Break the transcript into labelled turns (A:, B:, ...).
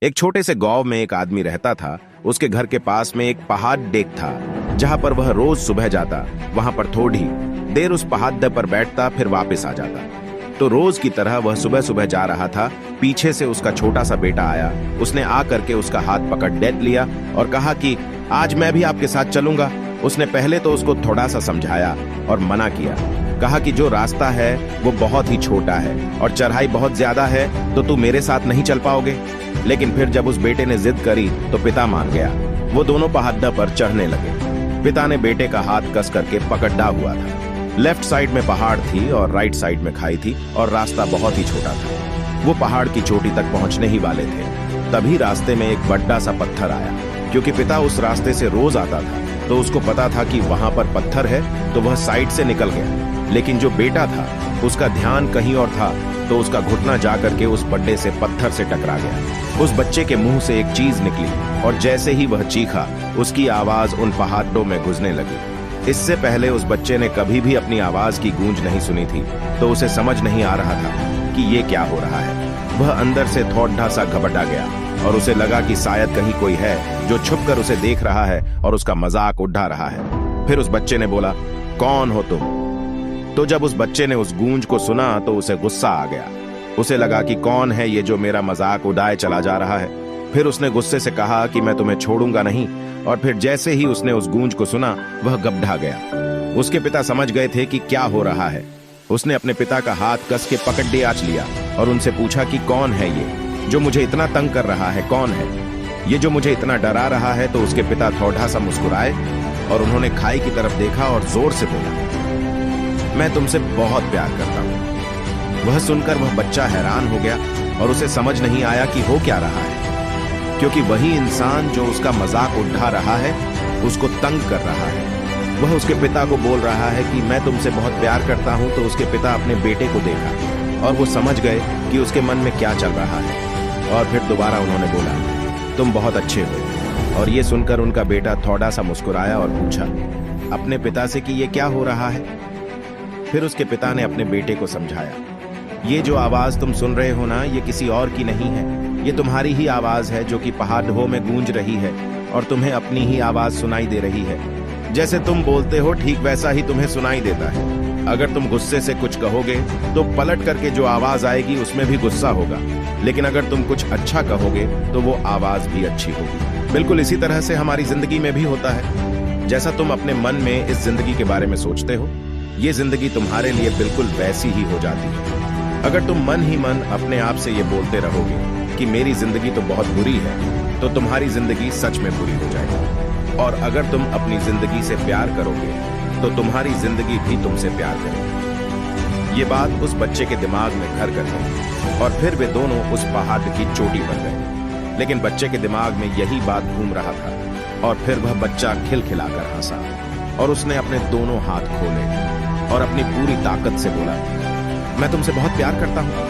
A: एक छोटे से गांव में एक आदमी रहता था। उसके घर के पास में एक पहाड़ डेक था, जहां पर वह रोज सुबह जाता, वहां पर थोड़ी देर उस पहाड़ पर बैठता, फिर वापस आ जाता। तो रोज की तरह वह सुबह सुबह जा रहा था। पीछे से उसका छोटा सा बेटा आया। उसने आ करके उसका हाथ पकड़ डेट लिया और कहा कि आज मैं भी आपके साथ चलूंगा। उसने पहले तो उसको थोड़ा सा समझाया और मना किया। कहा कि जो रास्ता है वो बहुत ही छोटा है और चढ़ाई बहुत ज्यादा है, तो तू मेरे साथ नहीं चल पाओगे। लेकिन फिर जब उस बेटे ने जिद करी तो पिता मान गया। वो दोनों पहाड़ पर चढ़ने लगे। पिता ने बेटे का हाथ कस करके पकड़ा हुआ था। लेफ्ट साइड में पहाड़ थी और राइट साइड में खाई थी और रास्ता बहुत ही छोटा था। वो पहाड़ की चोटी तक पहुंचने ही वाले थे, तभी रास्ते में एक बड़ा सा पत्थर आया। क्योंकि पिता उस रास्ते से रोज आता था, तो उसको पता था कि वहां पर पत्थर है, तो वह साइड से निकल गया। लेकिन जो बेटा था उसका ध्यान कहीं और था, तो उसका घुटना जाकर के उस बड्डे से पत्थर से टकरा गया। उस बच्चे के मुंह से एक चीज निकली और जैसे ही वह चीखा, उसकी आवाज उन पहाड़ों में गुजने लगी। इससे पहले उस बच्चे ने कभी भी अपनी आवाज की गूंज नहीं सुनी थी, तो उसे समझ नहीं आ रहा था कि ये क्या हो रहा है। वह अंदर से थोड़ा सा घबरा गया और उसे लगा कि शायद कहीं कोई है जो छुपकर उसे देख रहा है और उसका मजाक उड़ा रहा है। फिर उस बच्चे ने बोला, कौन हो तुम? तो जब उस बच्चे ने उस गूंज को सुना तो उसे गुस्सा आ गया। उसे लगा कि कौन है ये जो मेरा मजाक उड़ाए चला जा रहा है। फिर उसने गुस्से से कहा कि मैं तुम्हें छोड़ूंगा नहीं। और फिर जैसे ही उसने उस गूंज को सुना, वह घबरा गया। उसके पिता समझ गए थे कि क्या हो रहा है। उसने अपने पिता का हाथ कस के पकड़ लिया और उनसे पूछा कि कौन है ये जो मुझे इतना तंग कर रहा है? कौन है ये जो मुझे इतना डरा रहा है? तो उसके पिता थोड़ा सा मुस्कुराए और उन्होंने खाई की तरफ देखा और जोर से बोला, मैं तुमसे बहुत प्यार करता हूं। वह सुनकर वह बच्चा हैरान हो गया और उसे समझ नहीं आया कि हो क्या रहा है, क्योंकि वही इंसान जो उसका मजाक उड़ा रहा है उसको तंग कर रहा है। वह उसके पिता को बोल रहा है कि मैं तुमसे बहुत प्यार करता हूं। तो उसके पिता अपने बेटे को देखा और वो समझ गए कि उसके मन में क्या चल रहा है। और फिर दोबारा उन्होंने बोला, तुम बहुत अच्छे हो। और ये सुनकर उनका बेटा थोड़ा सा मुस्कुराया और पूछा अपने पिता से कि ये क्या हो रहा है। फिर उसके पिता ने अपने बेटे को समझाया, ये जो आवाज तुम सुन रहे हो ना, ये किसी और की नहीं है। ये तुम्हारी ही आवाज है जो कि पहाड़ों में गूंज रही है और तुम्हें अपनी ही आवाज सुनाई दे रही है। जैसे तुम बोलते हो ठीक वैसा ही तुम्हें सुनाई देता है। अगर तुम गुस्से से कुछ कहोगे तो पलट करके जो आवाज आएगी उसमें भी गुस्सा होगा, लेकिन अगर तुम कुछ अच्छा कहोगे तो वो आवाज भी अच्छी होगी। बिल्कुल इसी तरह से हमारी जिंदगी में भी होता है। जैसा तुम अपने मन में इस जिंदगी के बारे में सोचते हो, ये जिंदगी तुम्हारे लिए बिल्कुल वैसी ही हो जाती है। अगर तुम मन ही मन अपने आप से ये बोलते रहोगे कि मेरी जिंदगी तो बहुत बुरी है, तो तुम्हारी जिंदगी सच में बुरी हो जाएगी। और अगर तुम अपनी जिंदगी से प्यार करोगे तो तुम्हारी जिंदगी भी तुमसे प्यार करेगी। ये बात उस बच्चे के दिमाग में घर कर गई और फिर वे दोनों उस पहाड़ की चोटी पर गए। लेकिन बच्चे के दिमाग में यही बात घूम रहा था और फिर वह बच्चा खिलखिलाकर हंसा और उसने अपने दोनों हाथ खोले और अपनी पूरी ताकत से बोला, मैं तुमसे बहुत प्यार करता हूं।